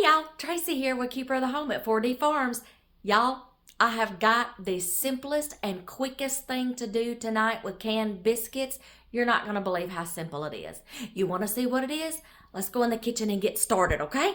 y'all, Tracy here with Keeper of the Home at 4D Farms. Y'all, I have got the simplest and quickest thing to do tonight with canned biscuits. You're not going to believe how simple it is. You want to see what it is? Let's go in the kitchen and get started, okay?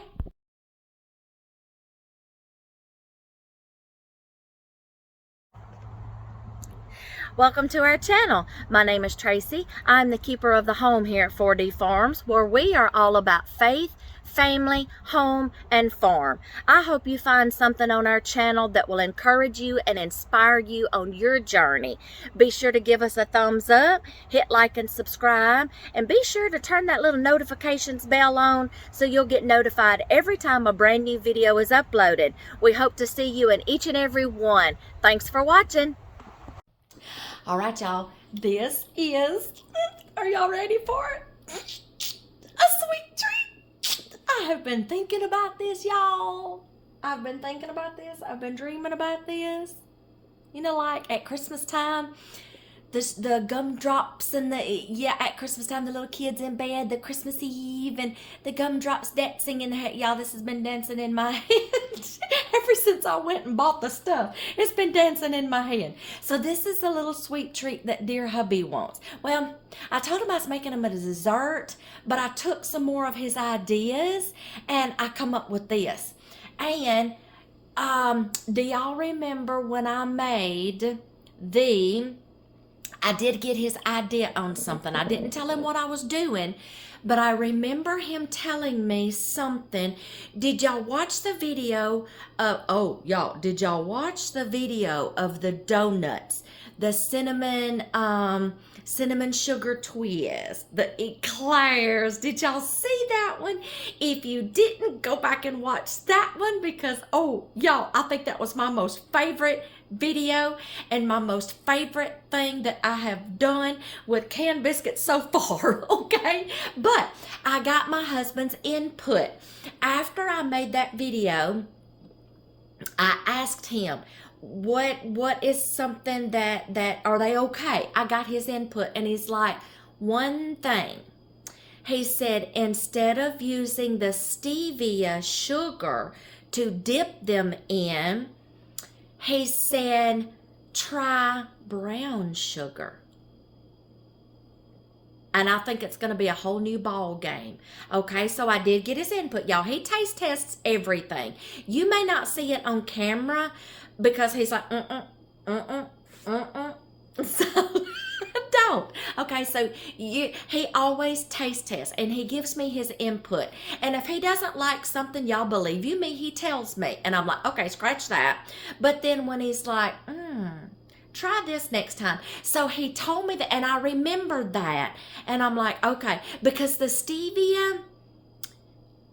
Welcome to our channel. My name is Tracy. I'm the keeper of the home here at 4D Farms, where we are all about faith, family, home, and farm. I hope you find something on our channel that will encourage you and inspire you on your journey. Be sure to give us a thumbs up, hit like and subscribe, and be sure to turn that little notifications bell on so you'll get notified every time a brand new video is uploaded. We hope to see you in each and every one. Thanks for watching. All right, y'all, this is, are y'all ready for it? A sweet treat. I have been thinking about this, y'all. I've been thinking about this. I've been dreaming about this. You know, like at Christmas time, the gumdrops and at Christmas time, the little kids in bed, the Christmas Eve, and the gumdrops dancing in the head. Y'all, this has been dancing in my head ever since I went and bought the stuff. It's been dancing in my head. So this is a little sweet treat that dear hubby wants. Well, I told him I was making him a dessert, but I took some more of his ideas and I come up with this. And do y'all remember when I made I did get his idea on something. I didn't tell him what I was doing, but I remember him telling me something. Did y'all watch the video of, did y'all watch the video of the donuts, the cinnamon sugar twist, the eclairs? Did y'all see that one? If you didn't, go back and watch that one because, y'all, I think that was my most favorite video and my most favorite thing that I have done with canned biscuits so far, okay? But I got my husband's input. After I made that video, I asked him, what is something that are they okay? I got his input and he's like, one thing. He said, instead of using the stevia sugar to dip them in, he said, try brown sugar. And I think it's going to be a whole new ball game. Okay, so I did get his input, y'all. He taste tests everything. You may not see it on camera because he's like, So don't. Okay, so he always taste tests and he gives me his input. And if he doesn't like something, y'all, believe you me, he tells me. And I'm like, okay, scratch that. But then when he's like, try this next time. So he told me that, and I remembered that. And I'm like, okay, because the stevia,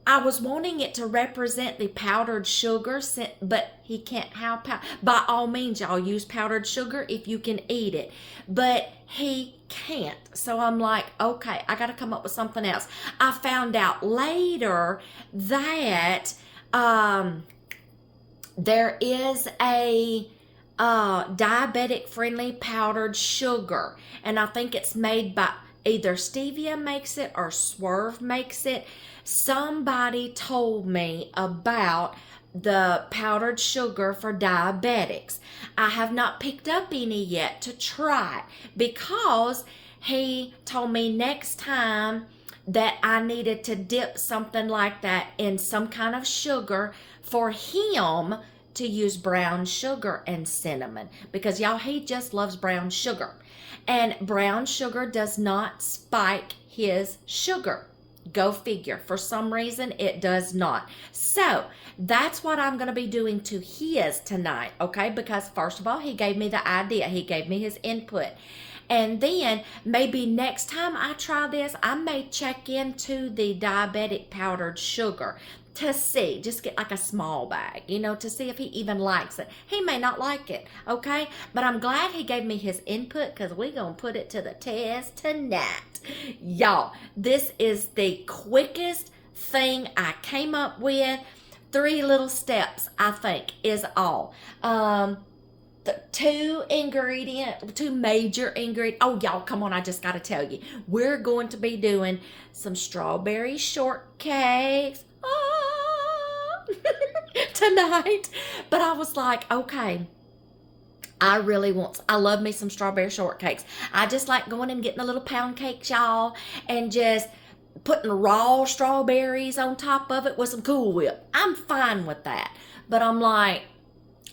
I was wanting it to represent the powdered sugar, but he can't have by all means, y'all, use powdered sugar if you can eat it. But he can't. So I'm like, okay, I got to come up with something else. I found out later that there is a diabetic friendly powdered sugar, and I think it's made by either Stevia makes it or Swerve makes it. Somebody told me about the powdered sugar for diabetics. I have not picked up any yet to try because he told me next time that I needed to dip something like that in some kind of sugar for him to use brown sugar and cinnamon, because y'all, he just loves brown sugar, and brown sugar does not spike his sugar. Go figure. For some reason, it does not. So that's what I'm going to be doing to his tonight, okay? Because first of all, he gave me the idea. He gave me his input. And then maybe next time I try this, I may check into the diabetic powdered sugar to see, just get like a small bag, to see if he even likes it. He may not like it, okay? But I'm glad he gave me his input because we're going to put it to the test tonight. Y'all, this is the quickest thing I came up with. 3 little steps, I think, is all. The two major ingredients. Oh, y'all, come on, I just got to tell you. We're going to be doing some strawberry shortcakes. tonight. But I was like, okay, I love me some strawberry shortcakes. I just like going and getting the little pound cakes, y'all, and just putting raw strawberries on top of it with some Cool Whip. I'm fine with that. But I'm like,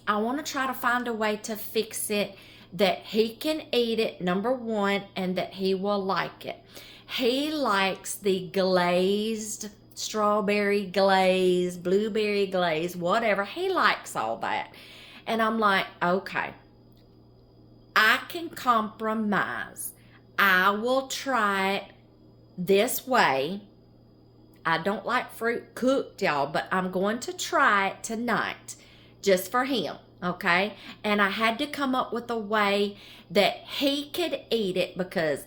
I want to try to find a way to fix it that he can eat it, number one, and that he will like it. He likes the glazed, strawberry glaze, blueberry glaze, whatever. He likes all that. And I'm like, okay, I can compromise. I will try it this way. I don't like fruit cooked, y'all, but I'm going to try it tonight just for him, okay? And I had to come up with a way that he could eat it, because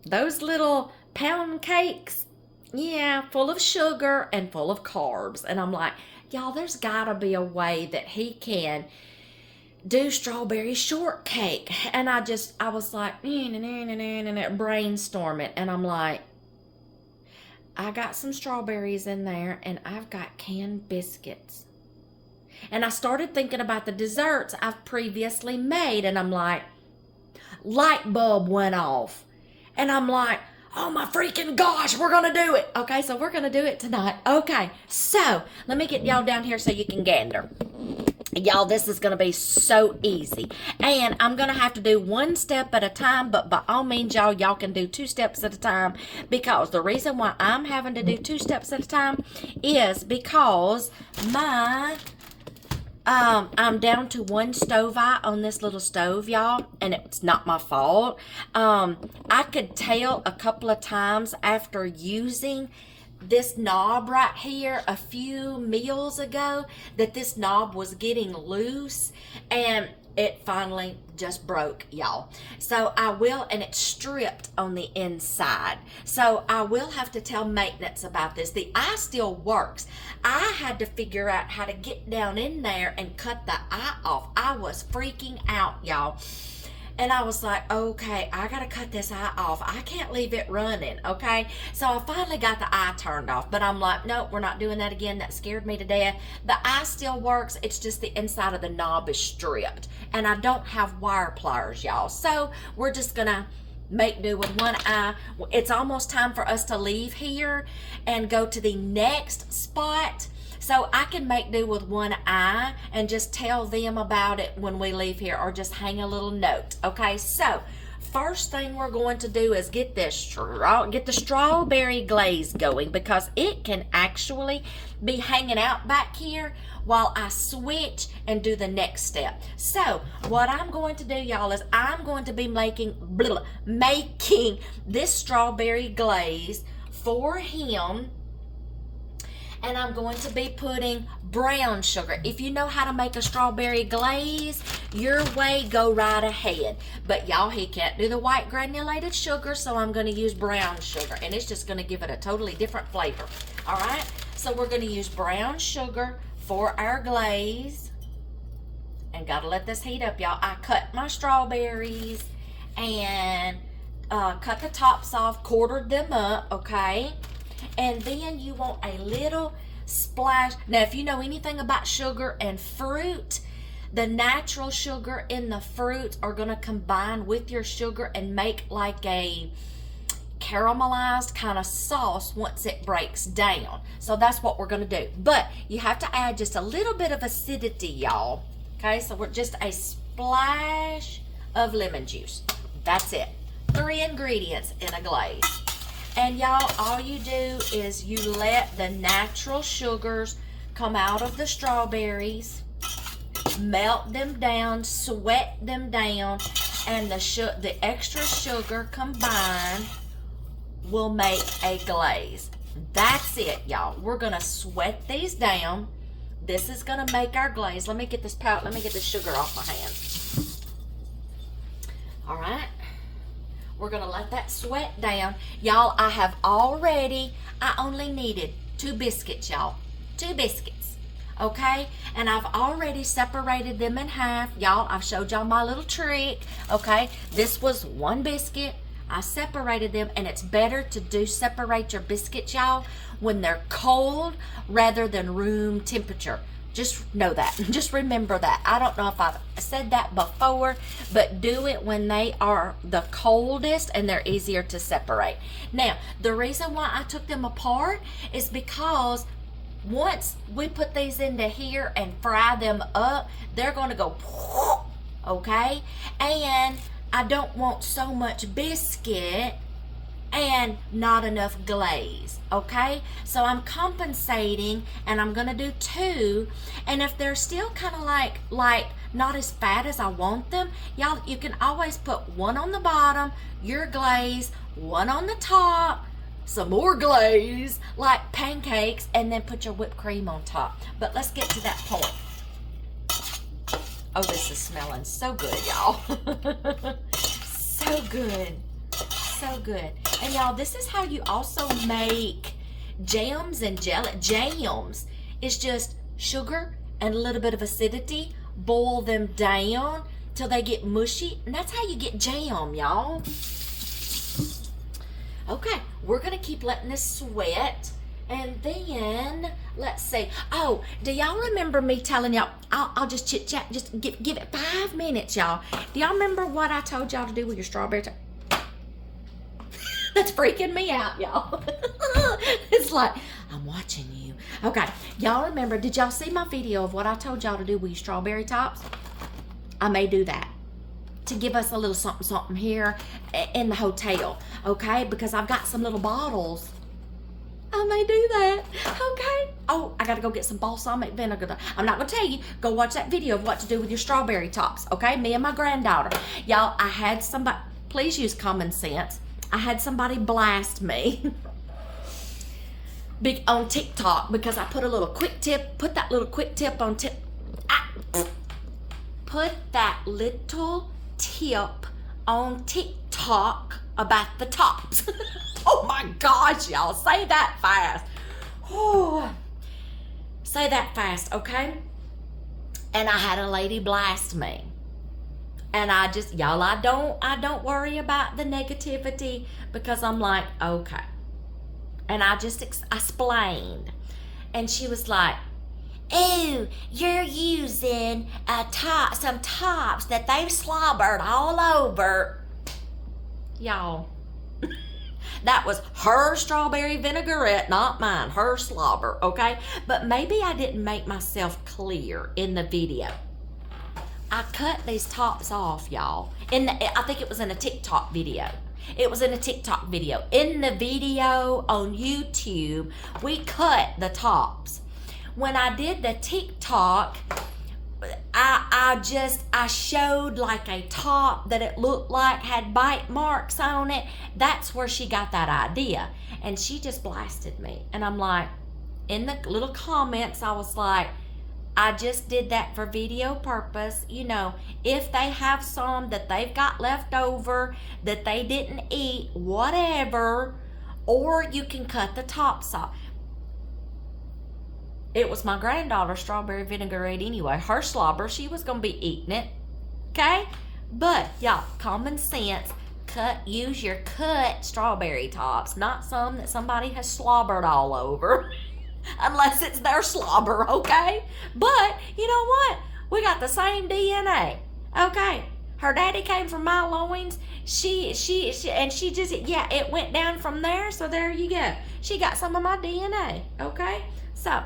those little pound cakes, yeah, full of sugar and full of carbs. And I'm like, y'all, there's got to be a way that he can do strawberry shortcake. And I was like, brainstorming. And I'm like, I got some strawberries in there, and I've got canned biscuits. And I started thinking about the desserts I've previously made, and I'm like, light bulb went off. And I'm like, oh my freaking gosh, we're going to do it. Okay, so we're going to do it tonight. Okay, so let me get y'all down here so you can gander. Y'all, this is going to be so easy. And I'm going to have to do one step at a time, but by all means, y'all can do 2 steps at a time, because the reason why I'm having to do 2 steps at a time is because I'm down to 1 stove eye on this little stove, y'all, and it's not my fault. I could tell a couple of times after using this knob right here a few meals ago that this knob was getting loose, and it finally just broke, y'all. So I will, and it's stripped on the inside. So I will have to tell maintenance about this. The eye still works. I had to figure out how to get down in there and cut the eye off. I was freaking out, y'all. And I was like, okay, I got to cut this eye off. I can't leave it running, okay? So I finally got the eye turned off. But I'm like, nope, we're not doing that again. That scared me to death. The eye still works. It's just the inside of the knob is stripped. And I don't have wire pliers, y'all. So we're just going to make do with one eye. It's almost time for us to leave here and go to the next spot. So I can make do with one eye and just tell them about it when we leave here, or just hang a little note. Okay, so first thing we're going to do is get the strawberry glaze going, because it can actually be hanging out back here while I switch and do the next step. So what I'm going to do, y'all, is I'm going to be making this strawberry glaze for him. And I'm going to be putting brown sugar. If you know how to make a strawberry glaze, your way, go right ahead. But y'all, he can't do the white granulated sugar, so I'm going to use brown sugar. And it's just going to give it a totally different flavor. All right? So we're going to use brown sugar for our glaze. And got to let this heat up, y'all. I cut my strawberries and cut the tops off, quartered them up, okay? And then you want a little splash. Now, if you know anything about sugar and fruit, the natural sugar in the fruit are going to combine with your sugar and make like a caramelized kind of sauce once it breaks down. So that's what we're going to do. But you have to add just a little bit of acidity, y'all. Okay, so we're just a splash of lemon juice. That's it. 3 ingredients in a glaze. And y'all, all you do is you let the natural sugars come out of the strawberries, melt them down, sweat them down, and the extra sugar combined will make a glaze. That's it, y'all. We're gonna sweat these down. This is gonna make our glaze. Let me get this sugar off my hands. All right. We're going to let that sweat down. Y'all, I only needed 2 biscuits, y'all. 2 biscuits. Okay? And I've already separated them in half. Y'all, I've showed y'all my little trick. Okay? This was 1 biscuit. I separated them, and it's better to separate your biscuits, y'all, when they're cold rather than room temperature. Just know that. Just remember that. I don't know if I've said that before, but do it when they are the coldest and they're easier to separate. Now, the reason why I took them apart is because once we put these into here and fry them up, they're going to go, okay? And I don't want so much biscuit and not enough glaze, okay? So I'm compensating, and I'm gonna do 2. And if they're still kind of like not as fat as I want them, y'all, you can always put 1 on the bottom, your glaze, 1 on the top, some more glaze, like pancakes, and then put your whipped cream on top. But let's get to that point. Oh, this is smelling so good, y'all. So good. So good. And y'all, this is how you also make jams and jelly. Jams is just sugar and a little bit of acidity. Boil them down till they get mushy, and that's how you get jam, y'all. Okay, we're gonna keep letting this sweat, and then let's see. Oh, do y'all remember me telling y'all? I'll just chit chat. Just give it 5 minutes, y'all. Do y'all remember what I told y'all to do with your strawberry? That's freaking me out, y'all. It's like, I'm watching you. Okay, y'all remember, did y'all see my video of what I told y'all to do with your strawberry tops? I may do that to give us a little something something here in the hotel, okay? Because I've got some little bottles. I may do that, okay? Oh, I gotta go get some balsamic vinegar. I'm not gonna tell you. Go watch that video of what to do with your strawberry tops, okay? Me and my granddaughter. Y'all, I had somebody, please use common sense. I had somebody blast me on TikTok because I put a little quick tip, put that little tip on TikTok about the tops. Oh my gosh, y'all, say that fast. Oh, say that fast, okay? And I had a lady blast me. And I just, y'all, I don't worry about the negativity because I'm like, okay. And I just explained. And she was like, "Ooh, you're using some tops that they've slobbered all over." Y'all, that was her strawberry vinaigrette, not mine, her slobber, okay? But maybe I didn't make myself clear in the video. I cut these tops off, y'all. I think it was in a TikTok video. It was in a TikTok video. In the video on YouTube, we cut the tops. When I did the TikTok, I showed like a top that it looked like had bite marks on it. That's where she got that idea. And she just blasted me. And I'm like, in the little comments, I was like, I just did that for video purpose. You know, if they have some that they've got left over that they didn't eat, whatever, or you can cut the tops off. It was my granddaughter's strawberry vinaigrette anyway. Her slobber, she was going to be eating it. Okay? But, y'all, common sense. Use your cut strawberry tops, not some that somebody has slobbered all over. Unless it's their slobber, okay? But, you know what? We got the same DNA, okay? Her daddy came from my loins. She just, yeah, it went down from there, so there you go. She got some of my DNA, okay? So,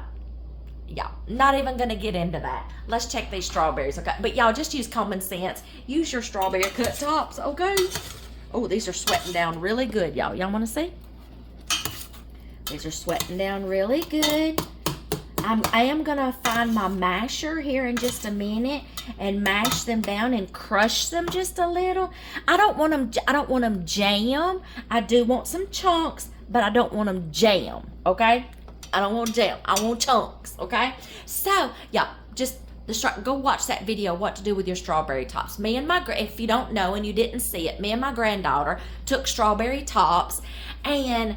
y'all, not even gonna get into that. Let's check these strawberries, okay? But y'all, just use common sense. Use your strawberry cut tops, okay? Oh, these are sweating down really good, y'all. Y'all wanna see? These are sweating down really good. I am gonna find my masher here in just a minute and mash them down and crush them just a little. I don't want them jam. I do want some chunks, but I don't want them jam, okay? I don't want jam. I want chunks, okay? So, yeah, just go watch that video, what to do with your strawberry tops. Me and if you don't know and you didn't see it, me and my granddaughter took strawberry tops and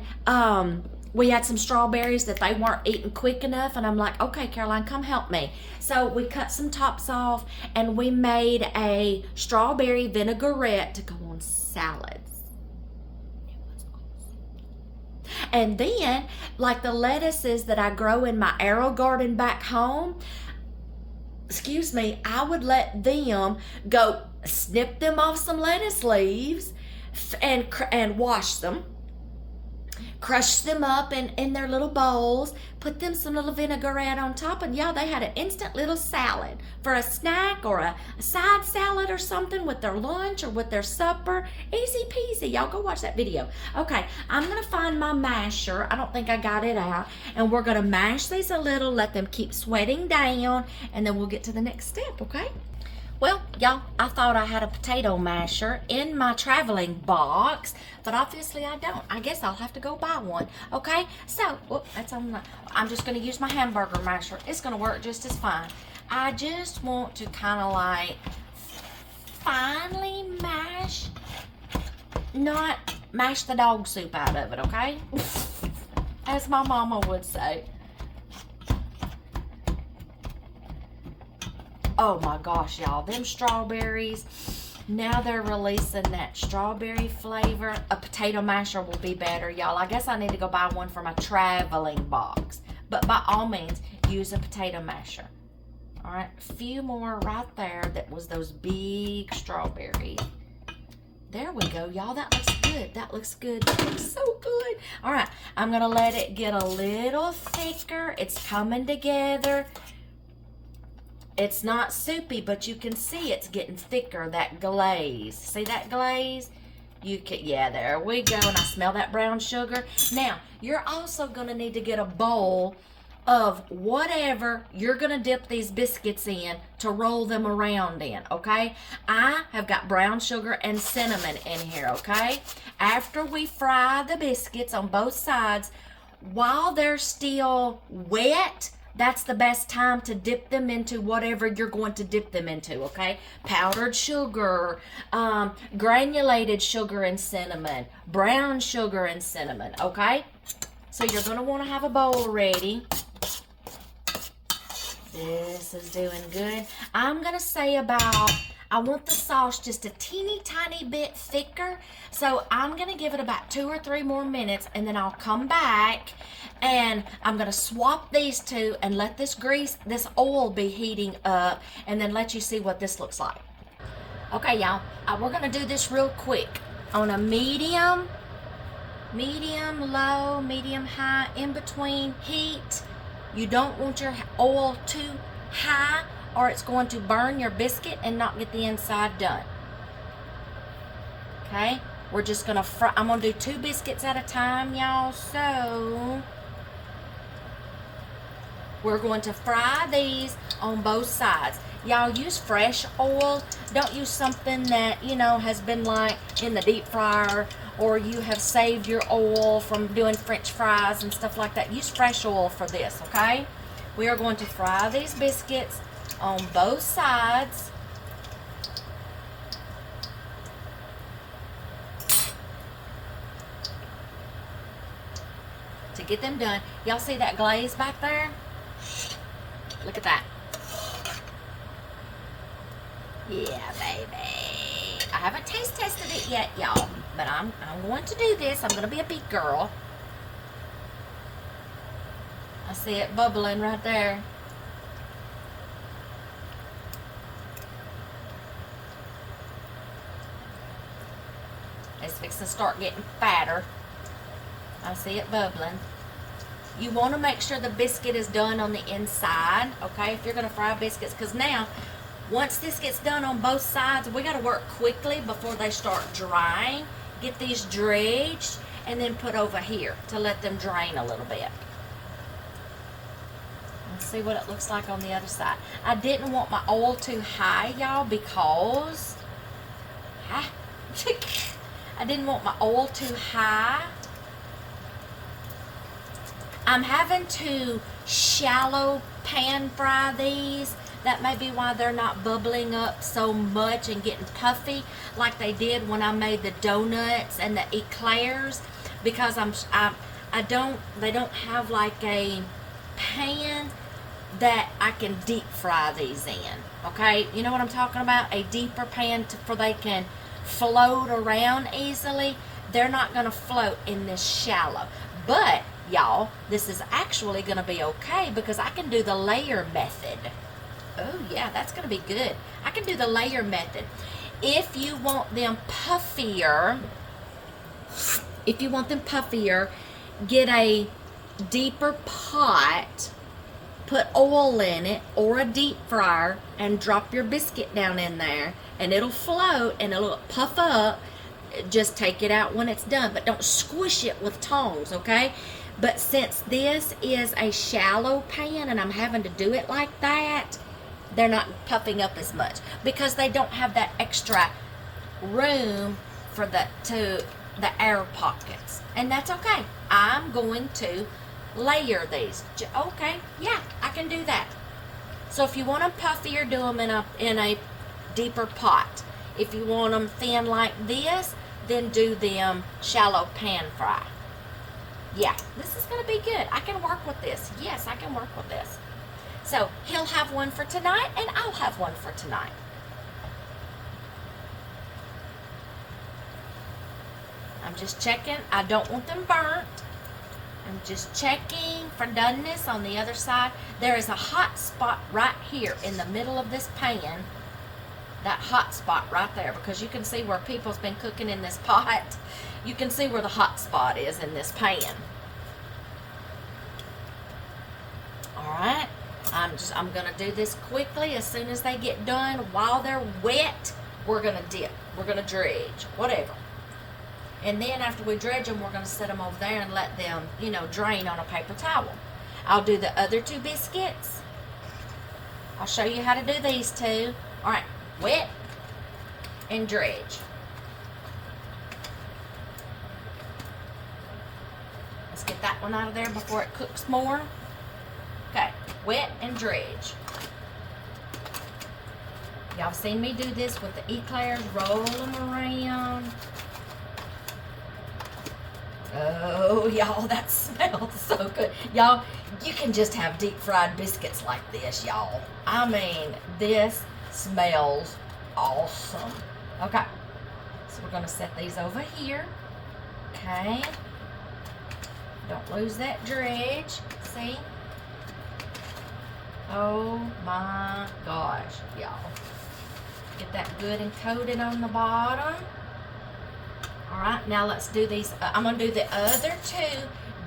we had some strawberries that they weren't eating quick enough, and I'm like, okay, Caroline, come help me. So we cut some tops off, and we made a strawberry vinaigrette to go on salads. It was awesome. And then, like the lettuces that I grow in my arrow garden back home, excuse me, I would let them go snip them off some lettuce leaves and wash them, crush them up in their little bowls, put them some little vinaigrette on top, and y'all, they had an instant little salad for a snack or a side salad or something with their lunch or with their supper. Easy peasy. Y'all go watch that video. Okay, I'm gonna find my masher. I don't think I got it out, and we're gonna mash these a little, let them keep sweating down, and then we'll get to the next step. Okay. Well, y'all, I thought I had a potato masher in my traveling box, but obviously I don't. I guess I'll have to go buy one, okay? So, that's on the, I'm just going to use my hamburger masher. It's going to work just as fine. I just want to kind of like finely mash, not mash the dog soup out of it, okay? As my mama would say. Oh my gosh, y'all, them strawberries, now they're releasing that strawberry flavor. A potato masher will be better, y'all. I guess I need to go buy one for my traveling box. But by all means, use a potato masher. All right, a few more right there. That was those big strawberries. There we go, y'all. That looks good. That looks good. That looks so good. All right, I'm going to let it get a little thicker. It's coming together. It's not soupy, but you can see it's getting thicker, that glaze. See that glaze? You can, yeah, there we go. And I smell that brown sugar. Now, you're also going to need to get a bowl of whatever you're going to dip these biscuits in to roll them around in, okay? I have got brown sugar and cinnamon in here, okay? After we fry the biscuits on both sides, while they're still wet, that's the best time to dip them into whatever you're going to dip them into, okay? Powdered sugar, granulated sugar and cinnamon, brown sugar and cinnamon, okay? So you're going to want to have a bowl ready. This is doing good. I'm going to say about, I want the sauce just a teeny tiny bit thicker. So I'm going to give it about 2 or 3 more minutes, and then I'll come back and I'm going to swap these two and let this oil be heating up, and then let you see what this looks like. Okay, y'all, we're going to do this real quick on a medium, low, medium, high, in between heat. You don't want your oil too high, or it's going to burn your biscuit and not get the inside done. Okay, we're just going to fry. I'm going to do 2 biscuits at a time, y'all. So we're going to fry these on both sides. Y'all, use fresh oil. Don't use something that, you know, has been like in the deep fryer, or you have saved your oil from doing French fries and stuff like that. Use fresh oil for this, okay? We are going to fry these biscuits on both sides. To get them done. Y'all see that glaze back there? Look at that. Yeah, baby. I haven't taste tested it yet, y'all, but I'm going to do this. I'm going to be a big girl. I see it bubbling right there. It's fixing to start getting fatter. I see it bubbling. You want to make sure the biscuit is done on the inside, okay, if you're going to fry biscuits, because now, once this gets done on both sides, we got to work quickly before they start drying. Get these dredged and then put over here to let them drain a little bit. Let's see what it looks like on the other side. I didn't want my oil too high, y'all, because I didn't want my oil too high. I'm having to shallow pan fry these. That may be why they're not bubbling up so much and getting puffy like they did when I made the donuts and the eclairs, because they don't have like a pan that I can deep fry these in. Okay, you know what I'm talking about? A deeper pan for they can float around easily. They're not going to float in this shallow. But y'all, this is actually going to be okay because I can do the layer method. Oh yeah, that's gonna be good. I can do the layer method. If you want them puffier, get a deeper pot, put oil in it or a deep fryer, and drop your biscuit down in there, and it'll float and it'll puff up. Just take it out when it's done, but don't squish it with tongs, okay? But since this is a shallow pan and I'm having to do it like that, they're not puffing up as much because they don't have that extra room for the air pockets, and that's okay. I'm going to layer these. Okay, yeah, I can do that. So if you want them puffier, do them in a deeper pot. If you want them thin like this, then do them shallow pan fry. Yeah, this is going to be good. I can work with this. Yes, I can work with this. So he'll have one for tonight, and I'll have one for tonight. I'm just checking. I don't want them burnt. I'm just checking for doneness on the other side. There is a hot spot right here in the middle of this pan. That hot spot right there, because you can see where people's been cooking in this pot. You can see where the hot spot is in this pan. All right. I'm gonna do this quickly. As soon as they get done, while they're wet, we're gonna dip. We're gonna dredge, whatever. And then after we dredge them, we're gonna set them over there and let them, drain on a paper towel. I'll do the other 2 biscuits. I'll show you how to do these 2. All right, wet and dredge. Let's get that one out of there before it cooks more. Okay, wet and dredge. Y'all seen me do this with the eclairs, roll them around. Oh, y'all, that smells so good. Y'all, you can just have deep fried biscuits like this, y'all. I mean, this smells awesome. Okay, so we're gonna set these over here. Okay, don't lose that dredge. See? Oh my gosh, y'all. Get that good and coated on the bottom. All right, now let's do these. I'm gonna do the other 2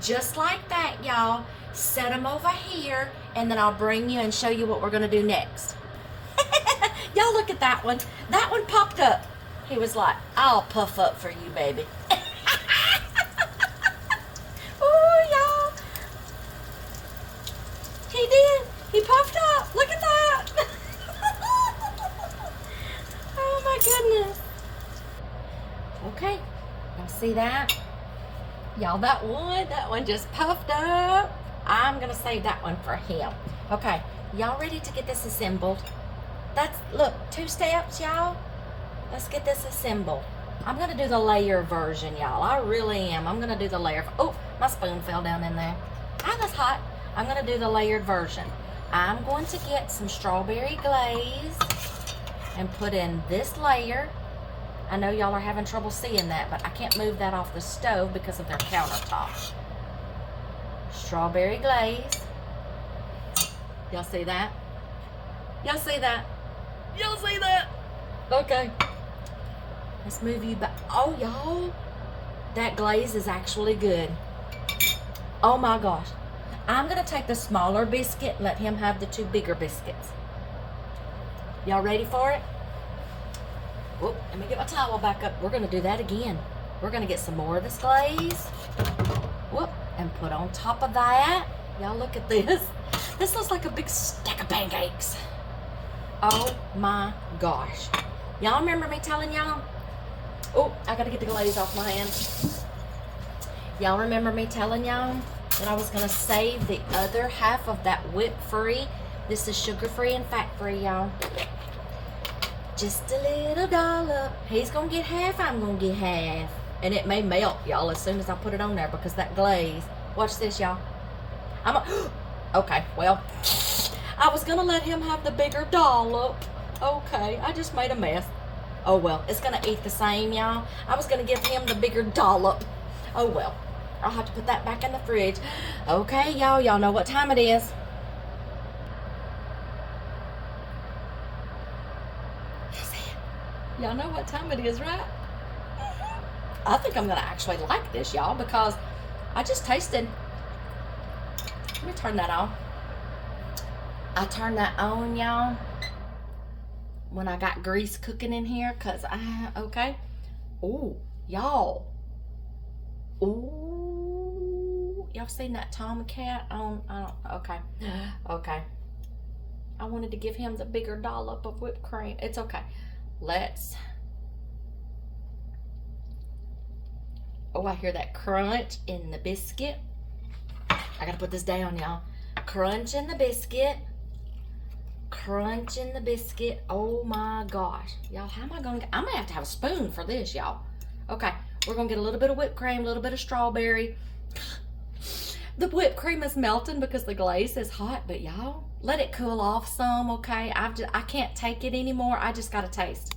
just like that, y'all. Set them over here, and then I'll bring you and show you what we're gonna do next. Y'all look at that one. That one popped up. He was like, I'll puff up for you, baby. Oh, y'all. He did. He puffed up. Look at that. Oh, my goodness. Okay. Y'all see that? Y'all, that one just puffed up. I'm going to save that one for him. Okay. Y'all ready to get this assembled? Look, 2 steps, y'all. Let's get this assembled. I'm going to do the layer version, y'all. I really am. I'm going to do the layer. Oh, my spoon fell down in there. Ah, that's hot. I'm going to do the layered version. I'm going to get some strawberry glaze and put in this layer. I know y'all are having trouble seeing that, but I can't move that off the stove because of their countertop. Strawberry glaze. Y'all see that? Y'all see that? Y'all see that? Okay. Let's move you back. Oh, y'all. That glaze is actually good. Oh, my gosh. I'm going to take the smaller biscuit and let him have the 2 bigger biscuits. Y'all ready for it? Whoop, let me get my towel back up. We're going to do that again. We're going to get some more of this glaze. Whoop, and put on top of that. Y'all look at this. This looks like a big stack of pancakes. Oh my gosh. Y'all remember me telling y'all? Oh, I got to get the glaze off my hand. Y'all remember me telling y'all that I was going to save the other half of that whip-free? This is sugar-free and fat-free, y'all. Just a little dollop. He's going to get half, I'm going to get half. And it may melt, y'all, as soon as I put it on there because that glaze. Watch this, y'all. Okay, well, I was going to let him have the bigger dollop. Okay, I just made a mess. Oh, well, it's going to eat the same, y'all. I was going to give him the bigger dollop. Oh, well, I'll have to put that back in the fridge. Okay, y'all know what time it is. Y'all know what time it is, right? I think I'm gonna actually like this, y'all, because I just tasted. Let me turn that on. I turned that on, y'all, when I got grease cooking in here, cause okay. Ooh, y'all. Ooh, y'all seen that tomcat on? Okay. I wanted to give him the bigger dollop of whipped cream. It's okay. Let's. Oh, I hear that crunch in the biscuit. I gotta put this down, y'all. Crunch in the biscuit. Crunch in the biscuit. Oh my gosh. Y'all, how am I gonna I'm gonna have to have a spoon for this, y'all. Okay, we're gonna get a little bit of whipped cream, a little bit of strawberry. The whipped cream is melting because the glaze is hot, but y'all, let it cool off some, okay? I can't take it anymore. I just gotta taste.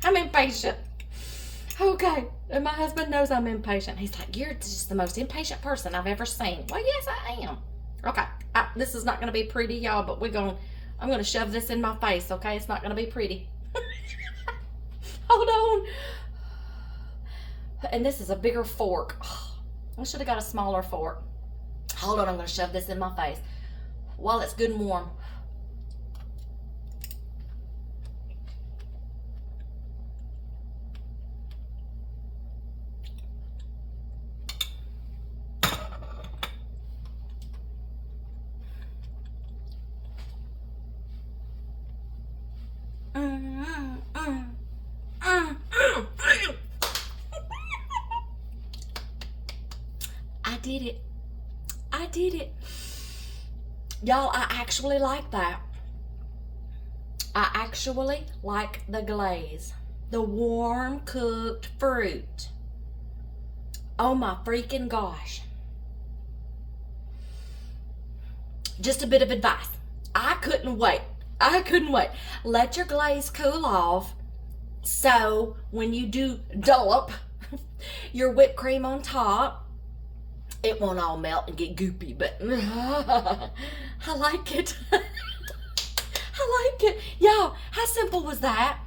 I'm impatient. Okay, and my husband knows I'm impatient. He's like, you're just the most impatient person I've ever seen. Well, yes, I am. Okay, this is not gonna be pretty, y'all, but I'm gonna shove this in my face, okay? It's not gonna be pretty. Hold on. And this is a bigger fork. I should have got a smaller fork. Hold on, I'm gonna shove this in my face while it's good and warm. I did it. Y'all, I actually like that. I actually like the glaze. The warm cooked fruit. Oh my freaking gosh. Just a bit of advice. I couldn't wait. Let your glaze cool off, so when you do dollop your whipped cream on top, it won't all melt and get goopy, but I like it. I like it. Y'all, how simple was that?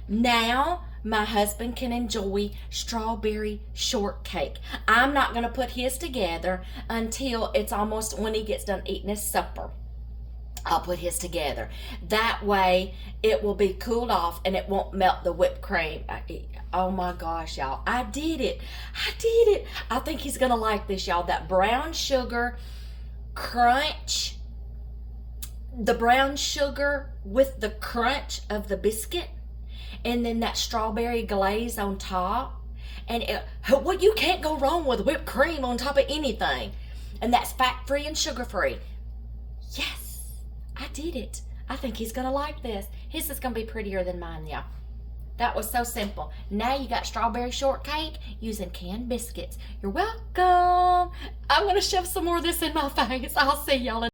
Now my husband can enjoy strawberry shortcake. I'm not going to put his together until it's almost when he gets done eating his supper. I'll put his together. That way it will be cooled off and it won't melt the whipped cream. Oh my gosh, y'all. I did it. I think he's going to like this, y'all. That brown sugar crunch. The brown sugar with the crunch of the biscuit. And then that strawberry glaze on top. And you can't go wrong with whipped cream on top of anything. And that's fat-free and sugar-free. Yes. I did it. I think he's going to like this. His is going to be prettier than mine, y'all. That was so simple. Now you got strawberry shortcake using canned biscuits. You're welcome. I'm going to shove some more of this in my face. I'll see y'all in